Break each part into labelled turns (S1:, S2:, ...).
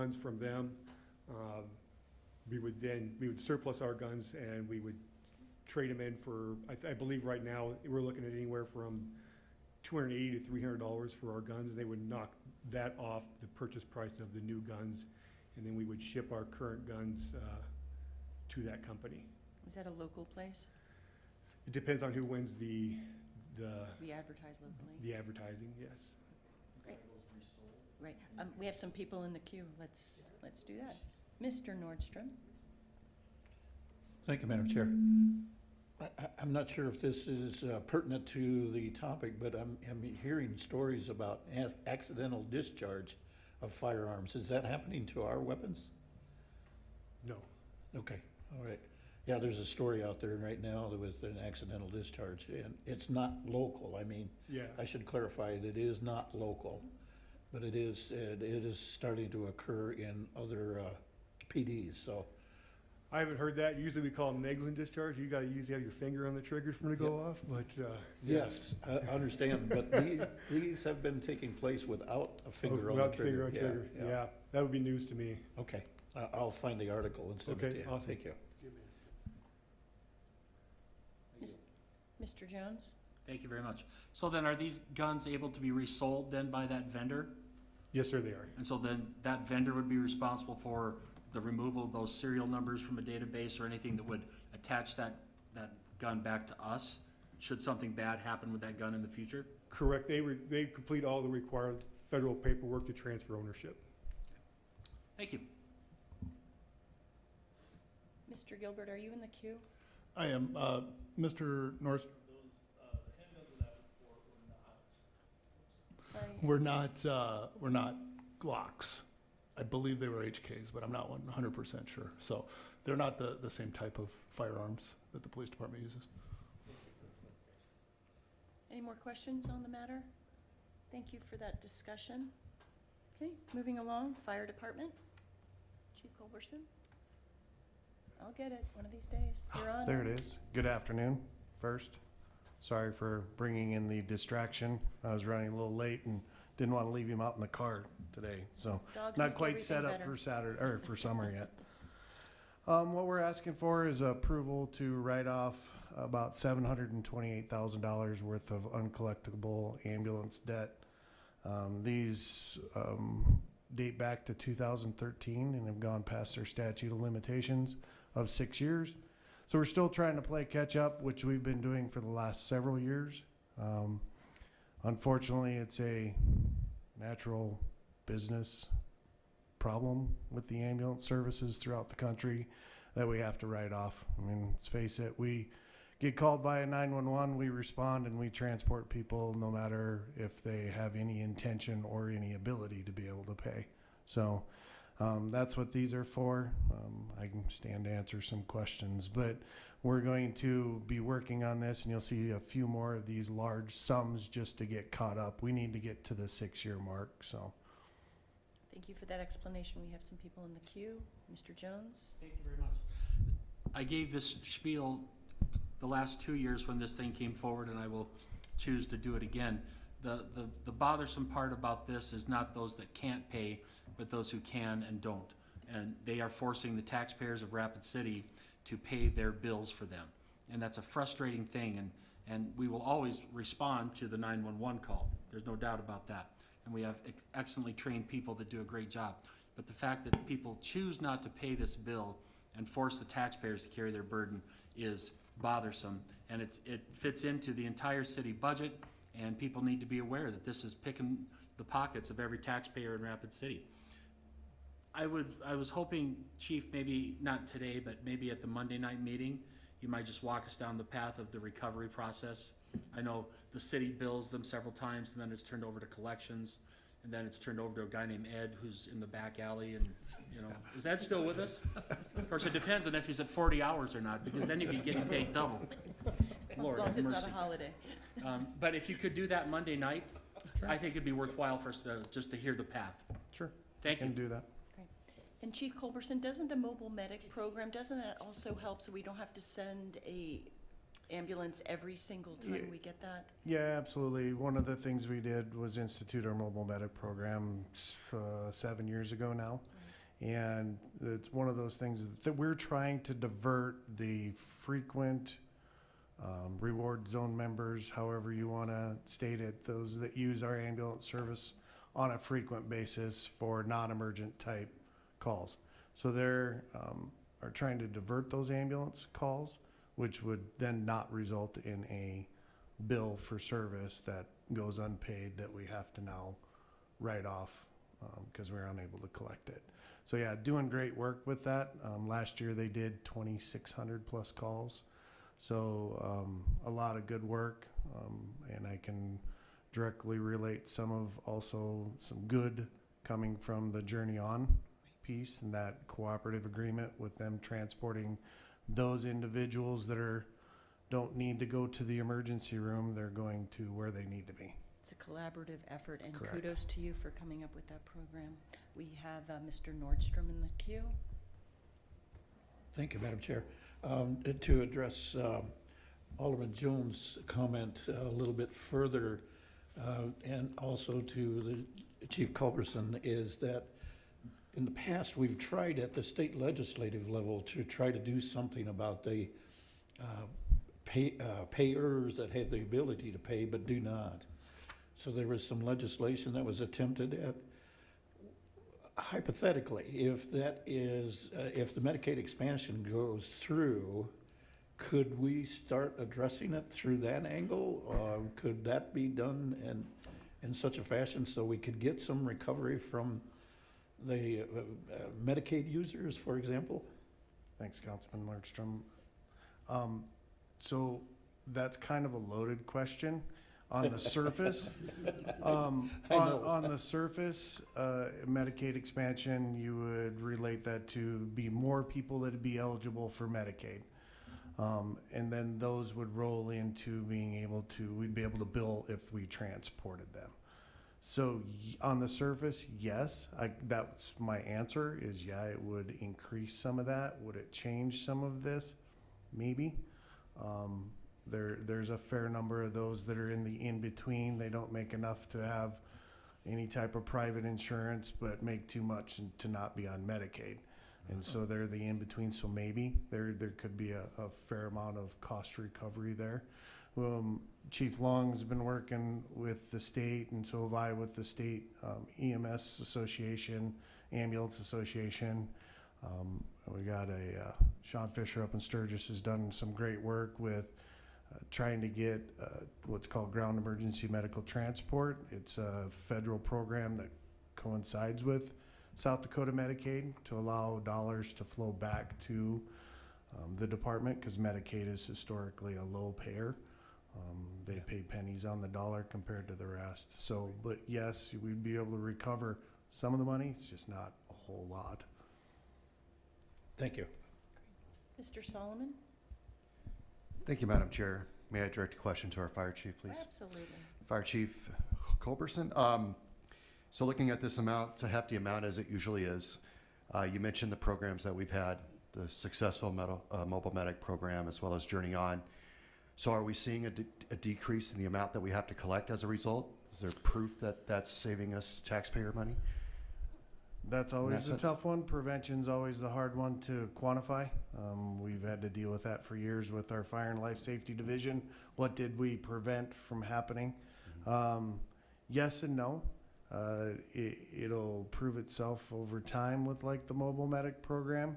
S1: guns from them. We would surplus our guns and we would trade them in for, I believe right now, we're looking at anywhere from $280 to $300 for our guns. They would knock that off the purchase price of the new guns, and then we would ship our current guns to that company.
S2: Is that a local place?
S1: It depends on who wins the
S2: We advertise locally?
S1: the advertising, yes.
S2: Great. Right. We have some people in the queue. Let's do that. Mr. Nordstrom?
S3: Thank you, Madam Chair. I'm not sure if this is pertinent to the topic, but I'm hearing stories about accidental discharge of firearms. Is that happening to our weapons?
S1: No.
S3: Okay, all right. Yeah, there's a story out there right now with an accidental discharge, and it's not local. I mean,
S1: Yeah.
S3: I should clarify it is not local, but it is starting to occur in other PDs, so.
S1: I haven't heard that. Usually we call them negligent discharge. You gotta usually have your finger on the trigger for them to go off, but,
S3: Yes, I understand, but these have been taking place without a finger on the
S1: without
S3: trigger.
S1: finger on trigger. Yeah, that would be news to me.
S3: Okay, I'll find the article and send it to
S1: Okay,
S3: you.
S1: awesome.
S3: Thank you.
S2: Mr. Jones?
S4: Thank you very much. So then are these guns able to be resold then by that vendor?
S1: Yes, sir, they are.
S4: And so then that vendor would be responsible for the removal of those serial numbers from a database or anything that would attach that gun back to us? Should something bad happen with that gun in the future?
S1: Correct. They complete all the required federal paperwork to transfer ownership.
S4: Thank you.
S2: Mr. Gilbert, are you in the queue?
S5: I am. Mr. Norris,
S2: Sorry.
S5: we're not Glocks. I believe they were HKs, but I'm not 100% sure. So they're not the same type of firearms that the police department uses.
S2: Any more questions on the matter? Thank you for that discussion. Okay, moving along, Fire Department. Chief Culberson? I'll get it one of these days. You're on.
S6: There it is. Good afternoon, first. Sorry for bringing in the distraction. I was running a little late and didn't want to leave him out in the car today, so
S2: Dogs
S6: not
S2: make
S6: quite
S2: everything
S6: set up
S2: better.
S6: for Saturday, or for summer yet. What we're asking for is approval to write off about $728,000 worth of uncollectible ambulance debt. These date back to 2013 and have gone past their statute of limitations of 6 years. So we're still trying to play catch up, which we've been doing for the last several years. Unfortunately, it's a natural business problem with the ambulance services throughout the country that we have to write off. I mean, let's face it, we get called by a 911, we respond and we transport people no matter if they have any intention or any ability to be able to pay. So that's what these are for. I can stand to answer some questions, but we're going to be working on this and you'll see a few more of these large sums just to get caught up. We need to get to the 6-year mark, so.
S2: Thank you for that explanation. We have some people in the queue. Mr. Jones?
S4: Thank you very much. I gave this spiel the last 2 years when this thing came forward, and I will choose to do it again. The bothersome part about this is not those that can't pay, but those who can and don't. And they are forcing the taxpayers of Rapid City to pay their bills for them. And that's a frustrating thing, and we will always respond to the 911 call. There's no doubt about that. And we have excellently trained people that do a great job. But the fact that people choose not to pay this bill and force the taxpayers to carry their burden is bothersome. And it fits into the entire city budget, and people need to be aware that this is picking the pockets of every taxpayer in Rapid City. I was hoping, Chief, maybe not today, but maybe at the Monday night meeting, you might just walk us down the path of the recovery process. I know the city bills them several times, and then it's turned over to collections, and then it's turned over to a guy named Ed who's in the back alley, and, you know, is that still with us? Of course, it depends on if he's at 40 hours or not, because then you'd be getting paid double.
S2: As
S4: Lord
S2: long as
S4: have
S2: it's not
S4: mercy.
S2: a holiday.
S4: But if you could do that Monday night, I think it'd be worthwhile for us to, just to hear the path.
S6: Sure.
S4: Thank you.
S6: Can do that.
S2: And Chief Culberson, doesn't the mobile medic program, doesn't that also help so we don't have to send a ambulance every single time we get that?
S6: Yeah, absolutely. One of the things we did was institute our mobile medic program 7 years ago now. And it's one of those things that we're trying to divert the frequent reward zone members, however you want to state it, those that use our ambulance service on a frequent basis for non-emergent type calls. So they're are trying to divert those ambulance calls, which would then not result in a bill for service that goes unpaid that we have to now write off because we're unable to collect it. So yeah, doing great work with that. Last year they did 2,600 plus calls. So a lot of good work, and I can directly relate some good coming from the Journey On piece and that cooperative agreement with them transporting those individuals that don't need to go to the emergency room. They're going to where they need to be.
S2: It's a collaborative effort, and
S6: Correct.
S2: kudos to you for coming up with that program. We have Mr. Nordstrom in the queue.
S3: Thank you, Madam Chair. To address Alderman Jones' comment a little bit further, and also to the Chief Culberson, is that in the past, we've tried at the state legislative level to try to do something about the payers that have the ability to pay but do not. So there was some legislation that was attempted at. Hypothetically, if that is, if the Medicaid expansion goes through, could we start addressing it through that angle? Could that be done in such a fashion so we could get some recovery from the Medicaid users, for example?
S6: Thanks, Councilman Markstrom. So that's kind of a loaded question. On the surface, on the surface, Medicaid expansion, you would relate that to be more people that would be eligible for Medicaid. And then those would roll into we'd be able to bill if we transported them. So on the surface, yes, that's my answer is yeah, it would increase some of that. Would it change some of this? Maybe. There's a fair number of those that are in the in-between. They don't make enough to have any type of private insurance, but make too much to not be on Medicaid. And so they're the in-between. So maybe there could be a fair amount of cost recovery there. Chief Long's been working with the state, and so have I with the state EMS Association, Ambulance Association. We got Sean Fisher up in Sturgis has done some great work with trying to get what's called ground emergency medical transport. It's a federal program that coincides with South Dakota Medicaid to allow dollars to flow back to the department because Medicaid is historically a low payer. They pay pennies on the dollar compared to the rest. So, but yes, we'd be able to recover some of the money. It's just not a whole lot.
S3: Thank you.
S2: Mr. Solomon?
S7: Thank you, Madam Chair. May I direct a question to our Fire Chief, please?
S2: Absolutely.
S7: Fire Chief Culberson. So looking at this amount, it's a hefty amount as it usually is. You mentioned the programs that we've had, the successful mobile medic program as well as Journey On. So are we seeing a decrease in the amount that we have to collect as a result? Is there proof that that's saving us taxpayer money?
S6: That's always a
S7: sense.
S6: tough one. Prevention's always the hard one to quantify. We've had to deal with that for years with our Fire and Life Safety Division. What did we prevent from happening? Yes and no. It'll prove itself over time with like the mobile medic program.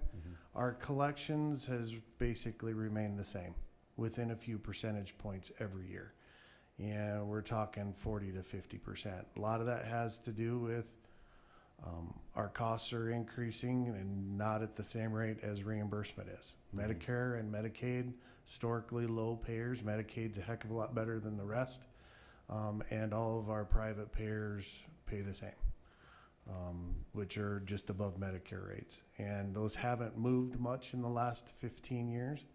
S6: Our collections has basically remained the same within a few percentage points every year. And we're talking 40 to 50%. A lot of that has to do with our costs are increasing and not at the same rate as reimbursement is. Medicare and Medicaid, historically low payers. Medicaid's a heck of a lot better than the rest. And all of our private payers pay the same, which are just above Medicare rates. And those haven't moved much in the last 15 years.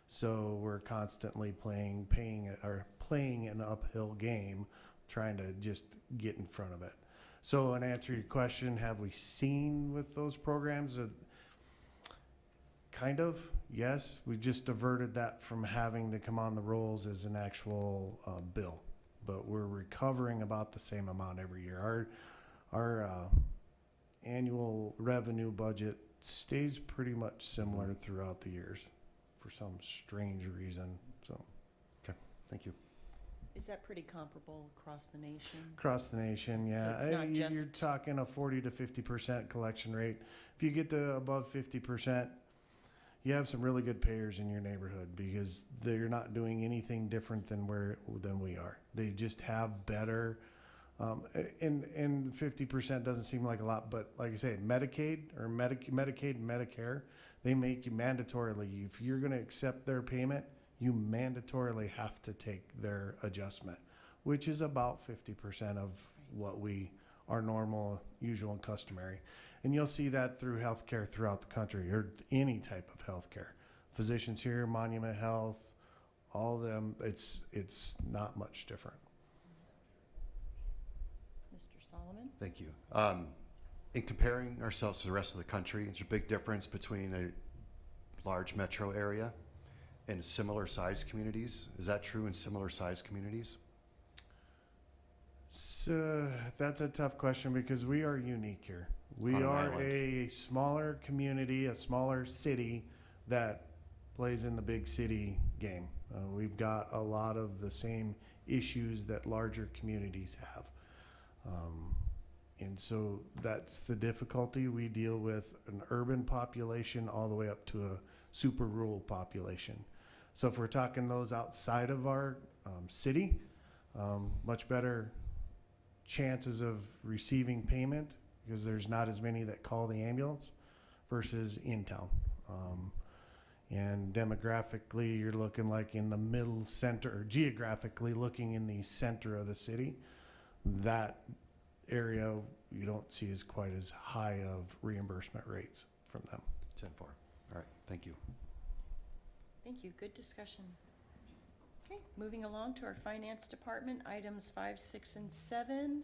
S6: So we're constantly playing an uphill game, trying to just get in front of it. So, in answer to your question, have we seen with those programs? Kind of, yes. We just diverted that from having to come on the rolls as an actual bill, but we're recovering about the same amount every year. Our annual revenue budget stays pretty much similar throughout the years for some strange reason. So
S7: Thank you.
S2: Is that pretty comparable across the nation?
S6: across the nation, yeah.
S2: it's not
S6: You're
S2: just-
S6: talking a 40 to 50% collection rate. If you get to above 50%, you have some really good payers in your neighborhood because they're not doing anything different than we are. They just have better, and 50% doesn't seem like a lot, but like I say, Medicaid or Medicaid and Medicare, they make you mandatorily, if you're going to accept their payment, you mandatorily have to take their adjustment, which is about 50% of what our normal, usual, and customary. And you'll see that through healthcare throughout the country, or any type of healthcare. Physicians here, Monument Health, all of them, it's not much different.
S2: Mr. Solomon?
S7: Thank you. In comparing ourselves to the rest of the country, there's a big difference between a large metro area and similar sized communities. Is that true in similar sized communities?
S6: So that's a tough question because we are unique here. We
S7: On an
S6: are
S7: island.
S6: a smaller community, a smaller city that plays in the big city game. We've got a lot of the same issues that larger communities have. And so that's the difficulty. We deal with an urban population all the way up to a super rural population. So if we're talking those outside of our city, much better chances of receiving payment because there's not as many that call the ambulance versus in town. And demographically, you're looking like in the middle center, or geographically looking in the center of the city. That area you don't see as quite as high of reimbursement rates from them.
S7: 10-4. All right, thank you.
S2: Thank you. Good discussion. Okay, moving along to our finance department, items 5, 6, and 7.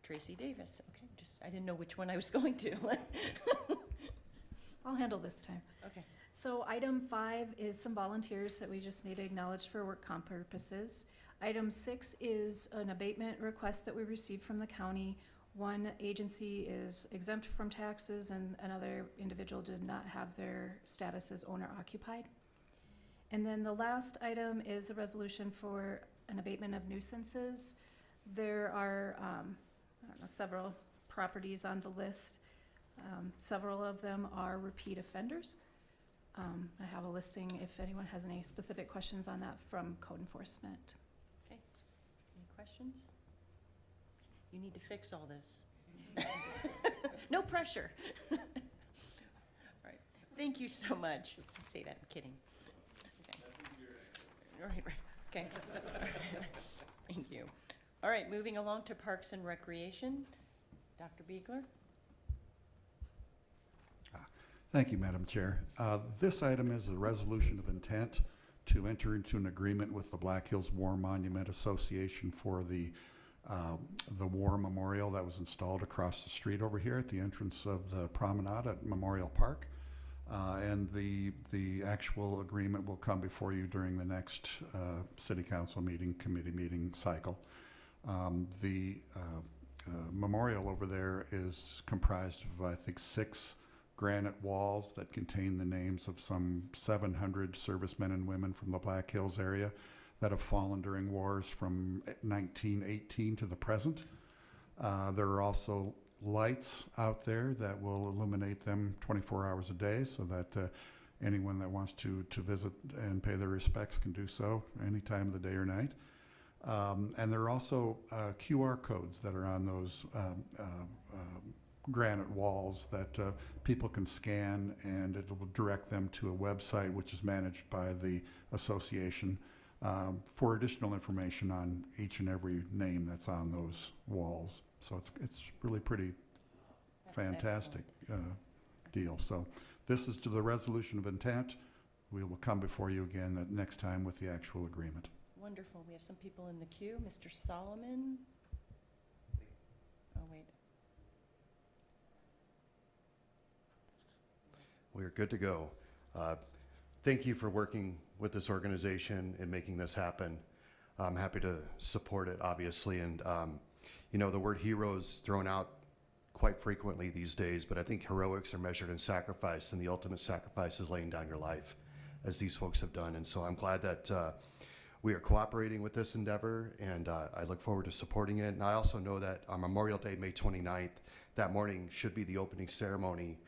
S2: Tracy Davis. Okay, I didn't know which one I was going to.
S8: I'll handle this time.
S2: Okay.
S8: So item 5 is some volunteers that we just need to acknowledge for work comp purposes. Item 6 is an abatement request that we received from the county. One agency is exempt from taxes and another individual did not have their status as owner occupied. And then the last item is a resolution for an abatement of nuisances. There are, several properties on the list. Several of them are repeat offenders. I have a listing if anyone has any specific questions on that from code enforcement.
S2: Okay. Any questions? You need to fix all this. No pressure. All right. Thank you so much. I say that, I'm kidding. Okay. Right. Okay. Thank you. All right, moving along to Parks and Recreation. Dr. Beegler?
S9: Thank you, Madam Chair. This item is a resolution of intent to enter into an agreement with the Black Hills War Monument Association for the war memorial that was installed across the street over here at the entrance of the promenade at Memorial Park. And the actual agreement will come before you during the next city council meeting, committee meeting cycle. The memorial over there is comprised of, I think, 6 granite walls that contain the names of some 700 servicemen and women from the Black Hills area that have fallen during wars from 1918 to the present. There are also lights out there that will illuminate them 24 hours a day so that anyone that wants to visit and pay their respects can do so any time of the day or night. And there are also QR codes that are on those granite walls that people can scan, and it will direct them to a website which is managed by the association for additional information on each and every name that's on those walls. So it's really pretty
S2: That's
S9: fantastic deal. So this is to the resolution of intent. We will come before you again next time with the actual agreement.
S2: Wonderful. We have some people in the queue. Mr. Solomon? Oh, wait.
S7: We're good to go. Thank you for working with this organization and making this happen. I'm happy to support it, obviously, and You know, the word hero is thrown out quite frequently these days, but I think heroics are measured in sacrifice, and the ultimate sacrifice is laying down your life, as these folks have done. And so I'm glad that we are cooperating with this endeavor, and I look forward to supporting it. And I also know that on Memorial Day, May 29th, that morning should be the opening ceremony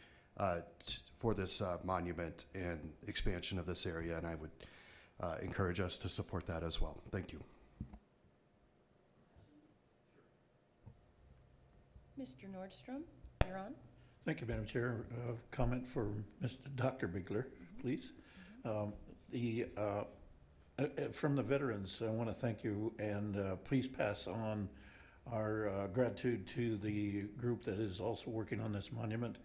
S7: for this monument and expansion of this area, and I would encourage us to support that as well. Thank you.
S2: Mr. Nordstrom, you're on.
S3: Thank you, Madam Chair. Comment for Dr. Bigler, please. From the veterans, I want to thank you, and please pass on our gratitude to the group that is also working on this monument.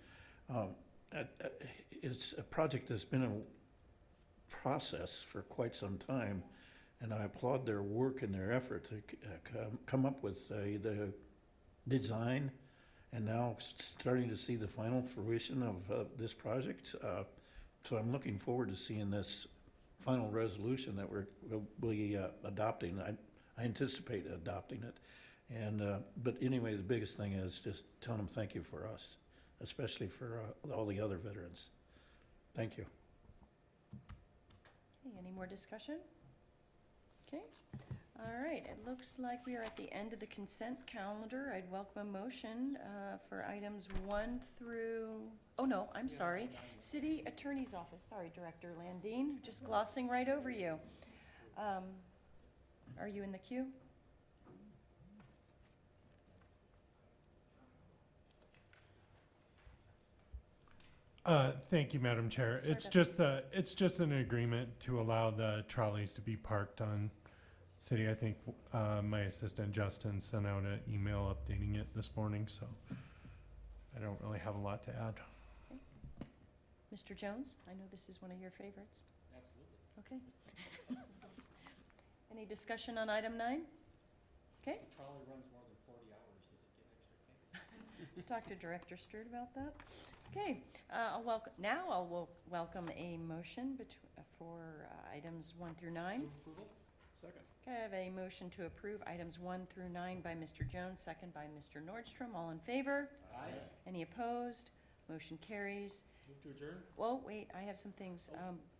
S3: It's a project that's been a process for quite some time, and I applaud their work and their effort to come up with the design, and now starting to see the final fruition of this project. So I'm looking forward to seeing this final resolution that we'll be adopting. I anticipate adopting it. And but anyway, the biggest thing is just telling them thank you for us, especially for all the other veterans. Thank you.
S2: Okay, any more discussion? Okay, all right, it looks like we are at the end of the consent calendar. I'd welcome a motion for items 1 through, oh no, I'm sorry, City Attorney's Office, sorry, Director Landine, just glossing right over you. Are you in the queue?
S10: Thank you, Madam Chair.
S2: Sorry,
S10: It's just an agreement to allow the trolleys to be parked on city. I think my assistant Justin sent out an email updating it this morning, so I don't really have a lot to add.
S2: Okay. Mr. Jones, I know this is one of your favorites.
S4: Absolutely.
S2: Okay. Any discussion on item 9? Okay.
S4: The trolley runs more than 40 hours, does it get extra pay?
S2: Talk to Director Sturt about that. Okay, I'll welcome a motion for items 1 through 9.
S4: Move approval? Second.
S2: Okay, I have a motion to approve items 1 through 9 by Mr. Jones, second by Mr. Nordstrom. All in favor?
S4: Aye.
S2: Any opposed? Motion carries.
S4: Move to adjourn?
S2: Whoa, wait, I have some things.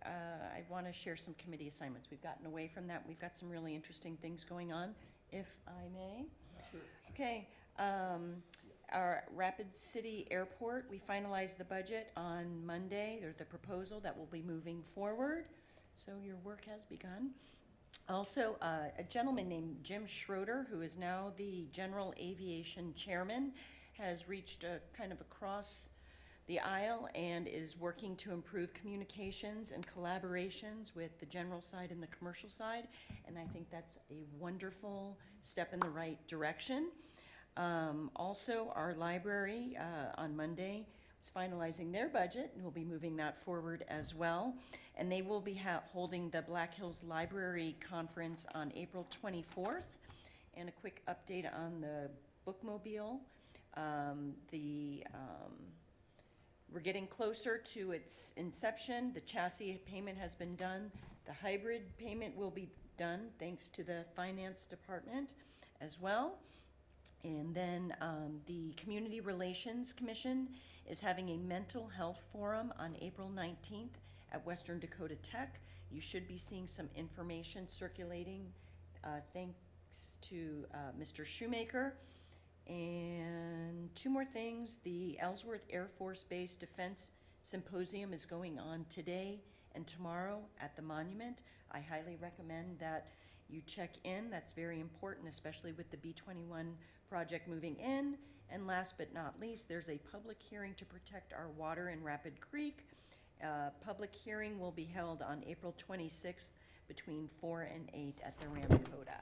S2: I want to share some committee assignments. We've gotten away from that. We've got some really interesting things going on, if I may.
S4: Sure.
S2: Okay, our Rapid City Airport, we finalized the budget on Monday, or the proposal that will be moving forward. So your work has begun. Also, a gentleman named Jim Schroeder, who is now the General Aviation Chairman, has reached a kind of across the aisle and is working to improve communications and collaborations with the general side and the commercial side. And I think that's a wonderful step in the right direction. Also, our library on Monday is finalizing their budget, and we'll be moving that forward as well. And they will be holding the Black Hills Library Conference on April 24th. And a quick update on the bookmobile. We're getting closer to its inception. The chassis payment has been done. The hybrid payment will be done thanks to the finance department as well. And then the Community Relations Commission is having a mental health forum on April 19th at Western Dakota Tech. You should be seeing some information circulating thanks to Mr. Shoemaker. And 2 more things. The Ellsworth Air Force Base Defense Symposium is going on today and tomorrow at the monument. I highly recommend that you check in. That's very important, especially with the B-21 project moving in. And last but not least, there's a public hearing to protect our water in Rapid Creek. Public hearing will be held on April 26th between 4 and 8 at the Ramkota.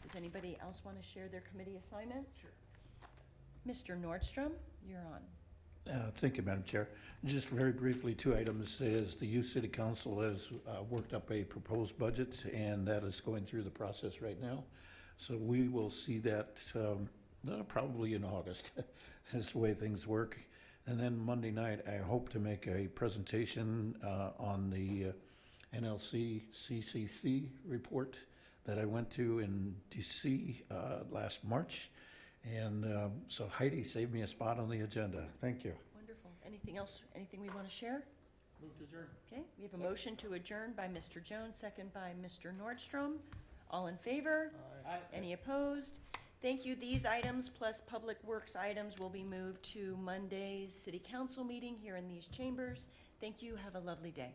S2: Does anybody else want to share their committee assignments? Sure. Mr. Nordstrom, you're on.
S3: Thank you, Madam Chair. Just very briefly, 2 items is the Youth City Council has worked up a proposed budget, and that is going through the process right now. So we will see that probably in August. That's the way things work. And then Monday night, I hope to make a presentation on the NLC CCC report that I went to in DC last March. And so Heidi saved me a spot on the agenda. Thank you.
S2: Wonderful. Anything else, anything we want to share?
S4: Move to adjourn.
S2: Okay, we have a motion to adjourn by Mr. Jones, second by Mr. Nordstrom. All in favor?
S4: Aye.
S2: Any opposed? Thank you. These items plus Public Works items will be moved to Monday's City Council meeting here in these chambers. Thank you. Have a lovely day.